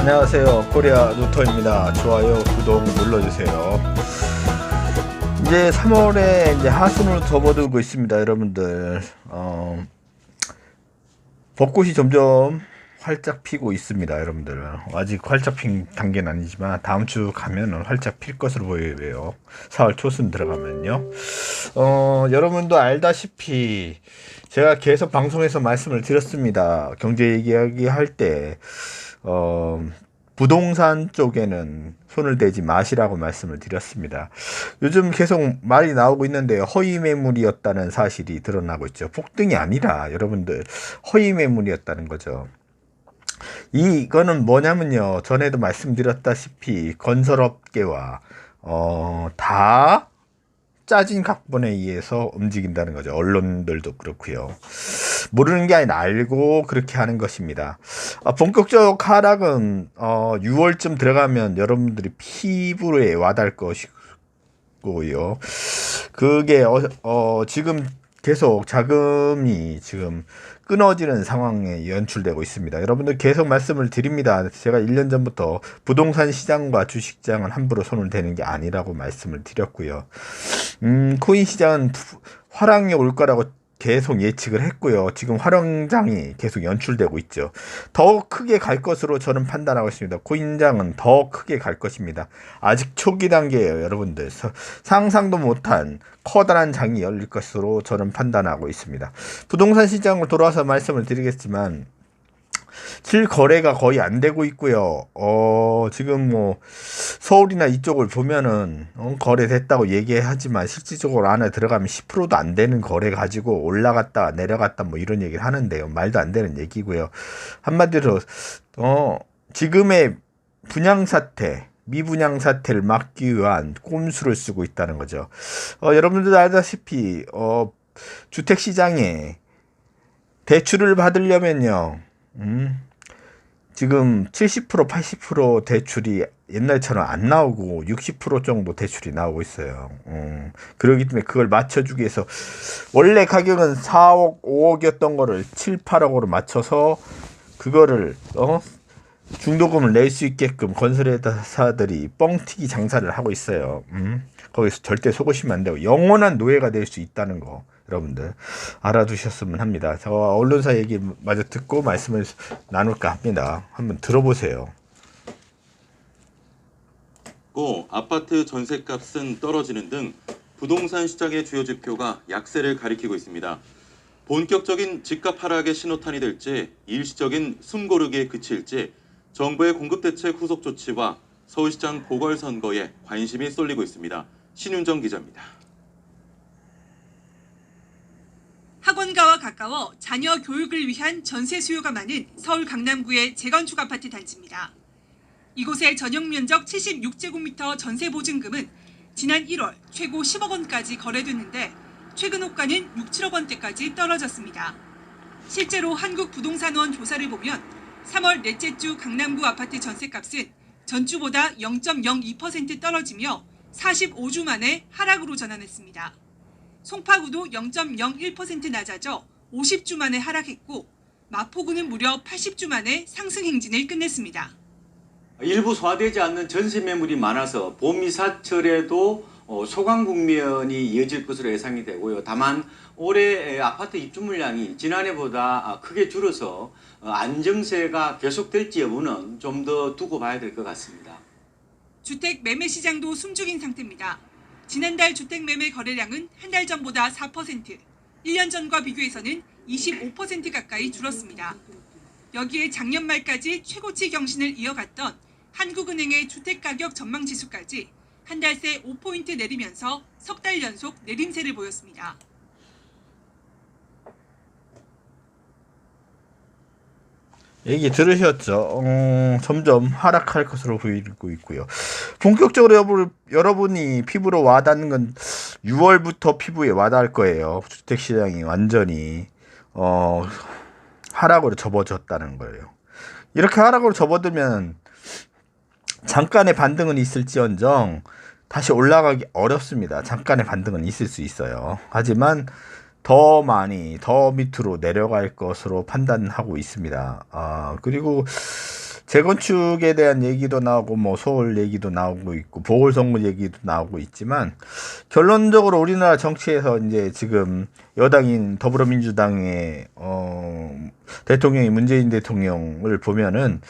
안녕하세요. 코리아 노터입니다. 좋아요, 구독 눌러주세요. 이제 3월에 이제 하순으로 접어들고 있습니다, 여러분들. 벚꽃이 점점 활짝 피고 있습니다, 여러분들. 아직 활짝 핀 단계는 아니지만 다음 주 가면은 활짝 필 것으로 보여요. 4월 초순 들어가면요. 여러분도 알다시피 제가 계속 방송에서 말씀을 드렸습니다. 경제 얘기하기 할 때 부동산 쪽에는 손을 대지 마시라고 말씀을 드렸습니다. 요즘 계속 말이 나오고 있는데요. 허위 매물이었다는 사실이 드러나고 있죠. 폭등이 아니라 여러분들 허위 매물이었다는 거죠. 이거는 뭐냐면요. 전에도 말씀드렸다시피 건설업계와 다 짜진 각본에 의해서 움직인다는 거죠. 언론들도 그렇고요. 모르는 게 아니라 알고 그렇게 하는 것입니다. 본격적 하락은 6월쯤 들어가면 여러분들이 피부에 와닿을 것이고요. 그게 지금 계속 자금이 지금 끊어지는 상황에 연출되고 있습니다. 여러분들 계속 말씀을 드립니다. 제가 1년 전부터 부동산 시장과 주식시장은 함부로 손을 대는 게 아니라고 말씀을 드렸고요. 코인 시장은 화랑이 올 거라고 계속 예측을 했고요. 지금 화랑장이 계속 연출되고 있죠. 더 크게 갈 것으로 저는 판단하고 있습니다. 코인장은 더 크게 갈 것입니다. 아직 초기 단계예요, 여러분들. 상상도 못한 커다란 장이 열릴 것으로 저는 판단하고 있습니다. 부동산 시장으로 돌아와서 말씀을 드리겠지만 실거래가 거의 안 되고 있고요. 지금 뭐 서울이나 이쪽을 보면은 거래됐다고 얘기하지만 실질적으로 안에 들어가면 10%도 안 되는 거래 가지고 올라갔다 내려갔다 뭐 이런 얘기를 하는데요. 말도 안 되는 얘기고요. 한마디로 지금의 분양 사태, 미분양 사태를 막기 위한 꼼수를 쓰고 있다는 거죠. 여러분들 알다시피 주택 시장에 대출을 받으려면요. 지금 70% 80% 대출이 옛날처럼 안 나오고 60% 정도 대출이 나오고 있어요. 그렇기 때문에 그걸 맞춰주기 위해서 원래 가격은 4억 5억이었던 거를 7, 8억으로 맞춰서 그거를 중도금을 낼 수 있게끔 건설회사들이 뻥튀기 장사를 하고 있어요. 거기서 절대 속으시면 안 되고 영원한 노예가 될 수 있다는 거 여러분들 알아두셨으면 합니다. 저 언론사 얘기 마저 듣고 말씀을 나눌까 합니다. 한번 들어보세요. 아파트 전셋값은 떨어지는 등 부동산 시장의 주요 지표가 약세를 가리키고 있습니다. 본격적인 집값 하락의 신호탄이 될지 일시적인 숨고르기에 그칠지 정부의 공급대책 후속 조치와 서울시장 보궐선거에 관심이 쏠리고 있습니다. 신윤정 기자입니다. 학원가와 가까워 자녀 교육을 위한 전세 수요가 많은 서울 강남구의 재건축 아파트 단지입니다. 이곳의 전용 면적 76제곱미터 전세 보증금은 지난 1월 최고 10억 원까지 거래됐는데 최근 호가는 6, 7억 원대까지 떨어졌습니다. 실제로 한국부동산원 조사를 보면 3월 넷째 주 강남구 아파트 전세값은 전주보다 0.02% 떨어지며 45주 만에 하락으로 전환했습니다. 송파구도 0.01% 낮아져 50주 만에 하락했고 마포구는 무려 80주 만에 상승 행진을 끝냈습니다. 일부 소화되지 않는 전세 매물이 많아서 봄이 사철에도 소강 국면이 이어질 것으로 예상이 되고요. 다만 올해 아파트 입주 물량이 지난해보다 크게 줄어서 안정세가 계속될지 여부는 좀 더 두고 봐야 될 것 같습니다. 주택 매매 시장도 숨죽인 상태입니다. 지난달 주택 매매 거래량은 한 달 전보다 4%, 1년 전과 비교해서는 25% 가까이 줄었습니다. 여기에 작년 말까지 최고치 경신을 이어갔던 한국은행의 주택가격 전망지수까지 한 달 새 5포인트 내리면서 석 달 연속 내림세를 보였습니다. 얘기 들으셨죠? 점점 하락할 것으로 보이고 있고요. 본격적으로 여러분이 피부로 와닿는 건 6월부터 피부에 와닿을 거예요. 주택시장이 완전히 하락으로 접어졌다는 거예요. 이렇게 하락으로 접어들면 잠깐의 반등은 있을지언정 다시 올라가기 어렵습니다. 잠깐의 반등은 있을 수 있어요. 하지만 더 많이 더 밑으로 내려갈 것으로 판단하고 있습니다. 그리고 재건축에 대한 얘기도 나오고 뭐 서울 얘기도 나오고 있고 보궐선거 얘기도 나오고 있지만 결론적으로 우리나라 정치에서 이제 지금 여당인 더불어민주당의 대통령이 문재인 대통령을 보면은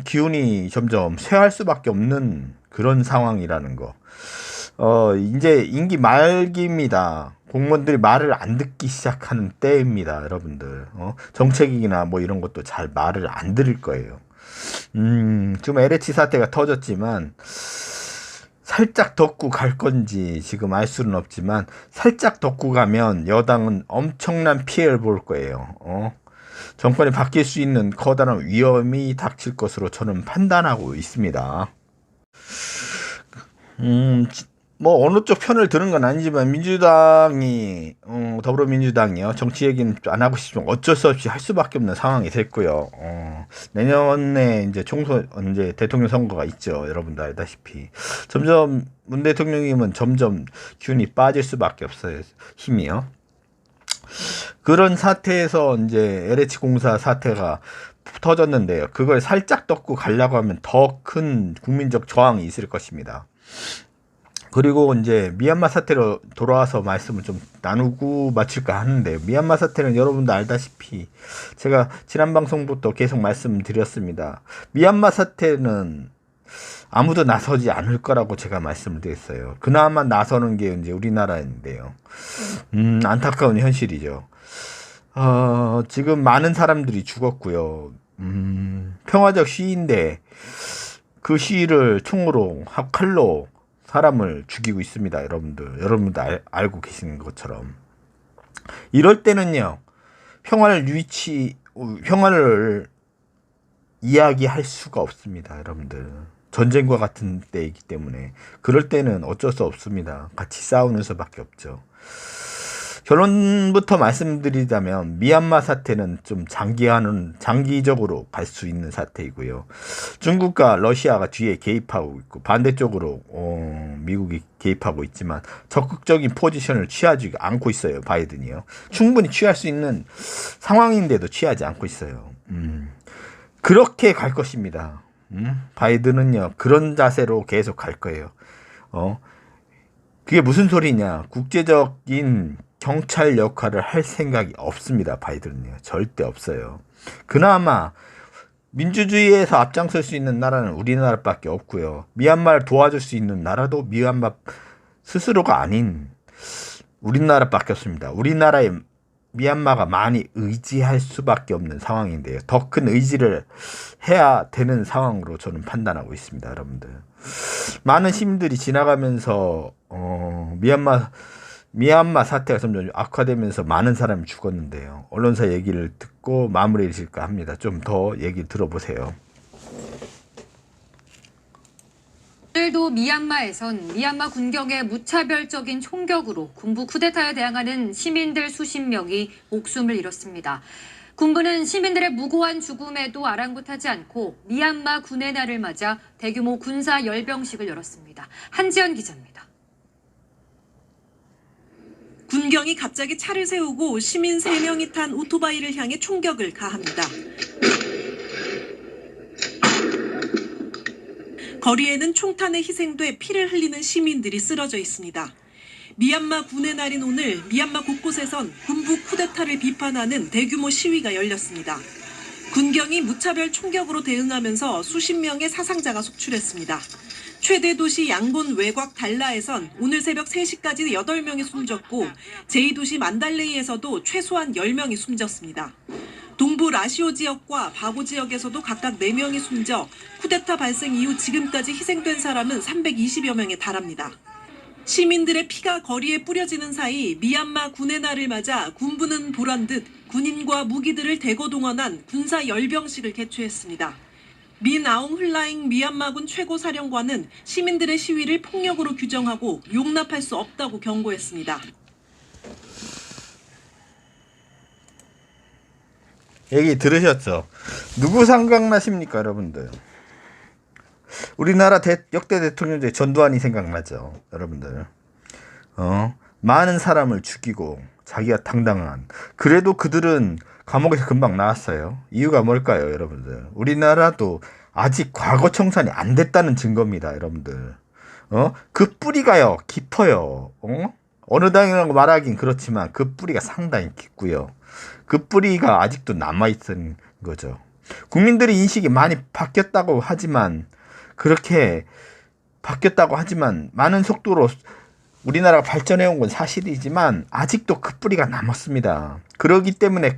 기운이 점점 쇠할 수밖에 없는 그런 상황이라는 거. 이제 임기 말기입니다. 공무원들이 말을 안 듣기 시작하는 때입니다, 여러분들. 정책이나 뭐 이런 것도 잘 말을 안 들을 거예요. 지금 LH 사태가 터졌지만, 살짝 덮고 갈 건지 지금 알 수는 없지만, 살짝 덮고 가면 여당은 엄청난 피해를 볼 거예요. 정권이 바뀔 수 있는 커다란 위험이 닥칠 것으로 저는 판단하고 있습니다. 뭐 어느 쪽 편을 드는 건 아니지만 민주당이 더불어민주당이요 정치 얘기는 안 하고 싶지만 어쩔 수 없이 할 수밖에 없는 상황이 됐고요. 내년에 이제 이제 대통령 선거가 있죠. 여러분도 알다시피 점점 문 대통령님은 점점 기운이 빠질 수밖에 없어요. 힘이요. 그런 사태에서 이제 LH 공사 사태가 터졌는데요. 그걸 살짝 덮고 가려고 하면 더 큰 국민적 저항이 있을 것입니다. 그리고 이제 미얀마 사태로 돌아와서 말씀을 좀 나누고 마칠까 하는데요. 미얀마 사태는 여러분도 알다시피 제가 지난 방송부터 계속 말씀드렸습니다. 미얀마 사태는 아무도 나서지 않을 거라고 제가 말씀을 드렸어요. 그나마 나서는 게 이제 우리나라인데요. 안타까운 현실이죠. 지금 많은 사람들이 죽었고요. 평화적 시위인데 그 시위를 총으로 칼로 사람을 죽이고 있습니다. 여러분도 알고 계시는 것처럼. 이럴 때는요. 평화를 이야기할 수가 없습니다. 여러분들. 전쟁과 같은 때이기 때문에 그럴 때는 어쩔 수 없습니다. 같이 싸우는 수밖에 없죠. 결론부터 말씀드리자면 미얀마 사태는 좀 장기적으로 갈 수 있는 사태이고요. 중국과 러시아가 뒤에 개입하고 있고 반대쪽으로 미국이 개입하고 있지만 적극적인 포지션을 취하지 않고 있어요. 바이든이요. 충분히 취할 수 있는 상황인데도 취하지 않고 있어요. 그렇게 갈 것입니다. 바이든은요. 그런 자세로 계속 갈 거예요. 그게 무슨 소리냐. 국제적인 경찰 역할을 할 생각이 없습니다. 바이든은요. 절대 없어요. 그나마 민주주의에서 앞장설 수 있는 나라는 우리나라밖에 없고요. 미얀마를 도와줄 수 있는 나라도 미얀마 스스로가 아닌 우리나라밖에 없습니다. 우리나라에 미얀마가 많이 의지할 수밖에 없는 상황인데요. 더 큰 의지를 해야 되는 상황으로 저는 판단하고 있습니다. 여러분들. 많은 시민들이 지나가면서 미얀마 사태가 점점 악화되면서 많은 사람이 죽었는데요. 언론사 얘기를 듣고 마무리를 질까 합니다. 좀 더 얘기 들어보세요. 오늘도 미얀마에선 미얀마 군경의 무차별적인 총격으로 군부 쿠데타에 대항하는 시민들 수십 명이 목숨을 잃었습니다. 군부는 시민들의 무고한 죽음에도 아랑곳하지 않고 미얀마 군의 날을 맞아 대규모 군사 열병식을 열었습니다. 한지연 기자입니다. 군경이 갑자기 차를 세우고 시민 3명이 탄 오토바이를 향해 총격을 가합니다. 거리에는 총탄에 희생돼 피를 흘리는 시민들이 쓰러져 있습니다. 미얀마 군의 날인 오늘 미얀마 곳곳에선 군부 쿠데타를 비판하는 대규모 시위가 열렸습니다. 군경이 무차별 총격으로 대응하면서 수십 명의 사상자가 속출했습니다. 최대 도시 양본 외곽 달라에선 오늘 새벽 3시까지 8명이 숨졌고 제2도시 만달레이에서도 최소한 10명이 숨졌습니다. 동부 라시오 지역과 바고 지역에서도 각각 4명이 숨져 쿠데타 발생 이후 지금까지 희생된 사람은 320여 명에 달합니다. 시민들의 피가 거리에 뿌려지는 사이 미얀마 군의 날을 맞아 군부는 보란듯 군인과 무기들을 대거 동원한 군사 열병식을 개최했습니다. 민 아웅 훌라잉 미얀마군 최고사령관은 시민들의 시위를 폭력으로 규정하고 용납할 수 없다고 경고했습니다. 얘기 들으셨죠? 누구 생각나십니까, 여러분들? 우리나라 역대 대통령 중에 전두환이 생각나죠, 여러분들. 많은 사람을 죽이고 자기가 당당한. 그래도 그들은 감옥에서 금방 나왔어요. 이유가 뭘까요, 여러분들? 우리나라도 아직 과거 청산이 안 됐다는 증거입니다, 여러분들. 그 뿌리가요, 깊어요. 어느 당이라고 말하긴 그렇지만 그 뿌리가 상당히 깊고요. 그 뿌리가 아직도 남아있는 거죠. 국민들의 인식이 많이 바뀌었다고 하지만, 그렇게 바뀌었다고 하지만 많은 속도로 우리나라가 발전해온 건 사실이지만 아직도 그 뿌리가 남았습니다. 그러기 때문에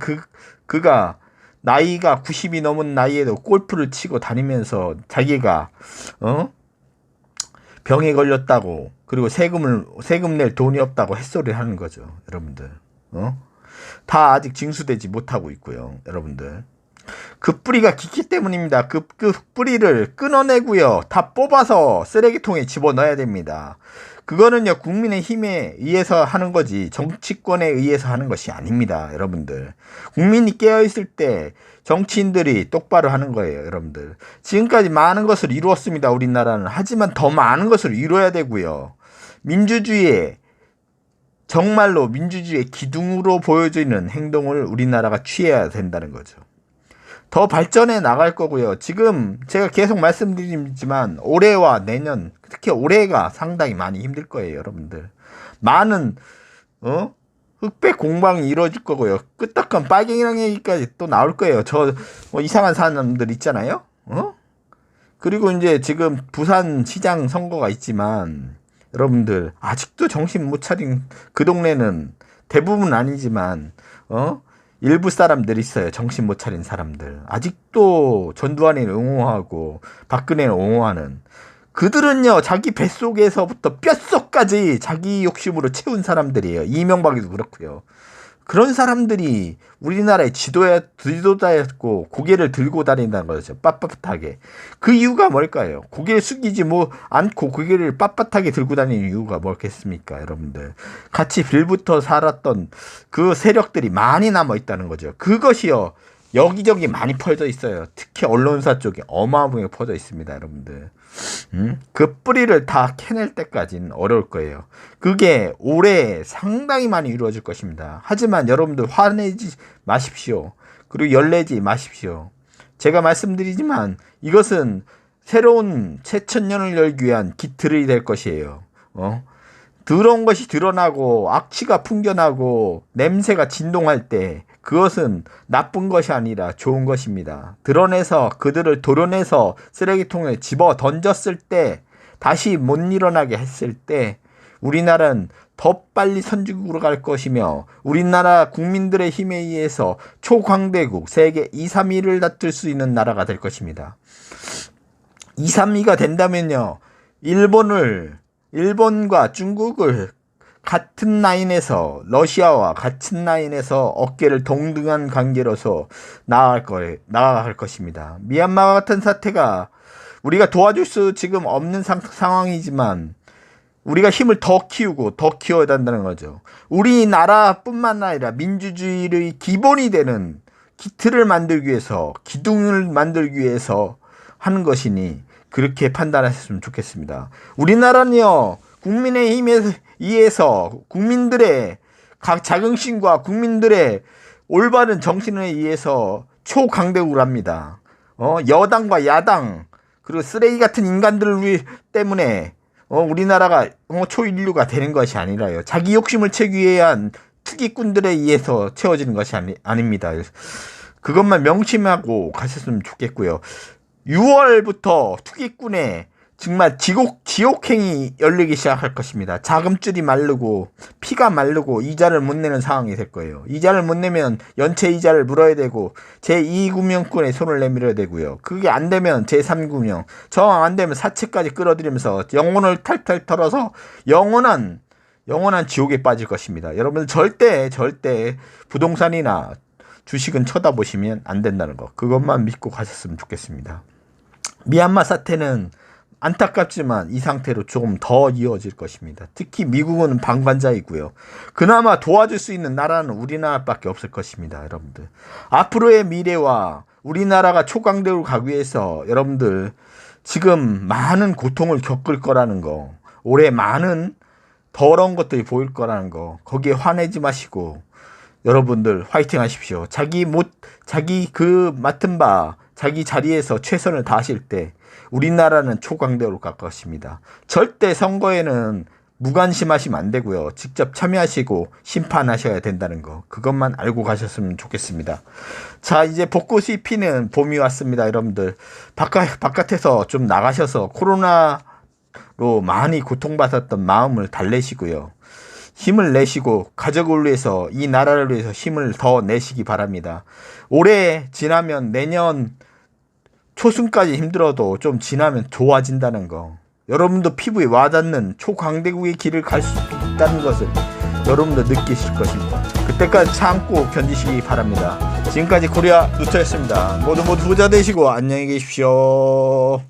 그가 나이가 90이 넘은 나이에도 골프를 치고 다니면서 자기가 병에 걸렸다고, 그리고 세금 낼 돈이 없다고 햇소리를 하는 거죠, 여러분들. 다 아직 징수되지 못하고 있고요, 여러분들. 그 뿌리가 깊기 때문입니다. 그 뿌리를 끊어내고요, 다 뽑아서 쓰레기통에 집어넣어야 됩니다. 그거는요, 국민의 힘에 의해서 하는 거지 정치권에 의해서 하는 것이 아닙니다, 여러분들. 국민이 깨어있을 때 정치인들이 똑바로 하는 거예요, 여러분들. 지금까지 많은 것을 이루었습니다, 우리나라는. 하지만 더 많은 것을 이뤄야 되고요. 정말로 민주주의의 기둥으로 보여지는 행동을 우리나라가 취해야 된다는 거죠. 더 발전해 나갈 거고요. 지금 제가 계속 말씀드리지만 올해와 내년, 특히 올해가 상당히 많이 힘들 거예요, 여러분들. 많은 흑백 공방이 이루어질 거고요. 끄떡한 빨갱이랑 얘기까지 또 나올 거예요. 이상한 사람들 있잖아요. 그리고 이제 지금 부산 시장 선거가 있지만, 여러분들 아직도 정신 못 차린 그 동네는, 대부분 아니지만 일부 사람들 있어요. 정신 못 차린 사람들. 아직도 전두환이를 옹호하고 박근혜를 옹호하는 그들은요, 자기 뱃속에서부터 뼛속까지 자기 욕심으로 채운 사람들이에요. 이명박이도 그렇고요. 그런 사람들이 우리나라의 지도자였고 고개를 들고 다닌다는 거죠. 빳빳하게. 그 이유가 뭘까요? 고개를 숙이지 않고 고개를 빳빳하게 들고 다니는 이유가 뭐겠습니까, 여러분들? 같이 빌부터 살았던 그 세력들이 많이 남아있다는 거죠. 그것이요, 여기저기 많이 퍼져 있어요. 특히 언론사 쪽에 어마어마하게 퍼져 있습니다, 여러분들. 그 뿌리를 다 캐낼 때까지는 어려울 거예요. 그게 올해 상당히 많이 이루어질 것입니다. 하지만 여러분들 화내지 마십시오. 그리고 열내지 마십시오. 제가 말씀드리지만 이것은 새로운 새천년을 열기 위한 기틀이 될 것이에요. 더러운 것이 드러나고 악취가 풍겨나고 냄새가 진동할 때 그것은 나쁜 것이 아니라 좋은 것입니다. 그들을 도려내서 쓰레기통에 집어 던졌을 때, 다시 못 일어나게 했을 때 우리나라는 더 빨리 선진국으로 갈 것이며, 우리나라 국민들의 힘에 의해서 초강대국 세계 2, 3위를 다툴 수 있는 나라가 될 것입니다. 2, 3위가 된다면요, 일본과 중국을 같은 라인에서, 러시아와 같은 라인에서 어깨를 동등한 관계로서 나아갈 것입니다. 미얀마 같은 사태가 우리가 도와줄 수 지금 없는 상황이지만 우리가 힘을 더 키우고 더 키워야 된다는 거죠. 우리나라뿐만 아니라 민주주의의 기본이 되는 기틀을 만들기 위해서, 기둥을 만들기 위해서 하는 것이니 그렇게 판단하셨으면 좋겠습니다. 우리나라는요, 국민의 힘에 의해서, 국민들의 각 자긍심과 국민들의 올바른 정신에 의해서 초강대국을 합니다. 여당과 야당, 그리고 쓰레기 같은 인간들 때문에 우리나라가 초인류가 되는 것이 아니라요, 자기 욕심을 채우기 위한 투기꾼들에 의해서 채워지는 것이 아닙니다. 그것만 명심하고 가셨으면 좋겠고요. 6월부터 투기꾼의 정말 지옥행이 열리기 시작할 것입니다. 자금줄이 마르고 피가 마르고 이자를 못 내는 상황이 될 거예요. 이자를 못 내면 연체 이자를 물어야 되고 제2금융권에 손을 내밀어야 되고요. 그게 안 되면 제3금융, 정 안 되면 사채까지 끌어들이면서 영혼을 탈탈 털어서 영원한 지옥에 빠질 것입니다. 여러분 절대 부동산이나 주식은 쳐다보시면 안 된다는 거, 그것만 믿고 가셨으면 좋겠습니다. 미얀마 사태는 안타깝지만 이 상태로 조금 더 이어질 것입니다. 특히 미국은 방관자이고요. 그나마 도와줄 수 있는 나라는 우리나라밖에 없을 것입니다, 여러분들. 앞으로의 미래와 우리나라가 초강대국으로 가기 위해서 여러분들 지금 많은 고통을 겪을 거라는 거, 올해 많은 더러운 것들이 보일 거라는 거, 거기에 화내지 마시고 여러분들 화이팅 하십시오. 자기 그 맡은 바 자기 자리에서 최선을 다하실 때 우리나라는 초강대로 갈 것입니다. 절대 선거에는 무관심하시면 안 되고요. 직접 참여하시고 심판하셔야 된다는 거, 그것만 알고 가셨으면 좋겠습니다. 자, 이제 벚꽃이 피는 봄이 왔습니다. 여러분들 바깥에서 좀 나가셔서 코로나로 많이 고통받았던 마음을 달래시고요. 힘을 내시고 가족을 위해서, 이 나라를 위해서 힘을 더 내시기 바랍니다. 올해 지나면 내년 초순까지 힘들어도 좀 지나면 좋아진다는 거, 여러분도 피부에 와닿는 초강대국의 길을 갈 수 있다는 것을 여러분도 느끼실 것입니다. 그때까지 참고 견디시기 바랍니다. 지금까지 코리아 루터였습니다. 모두 부자 되시고 안녕히 계십시오.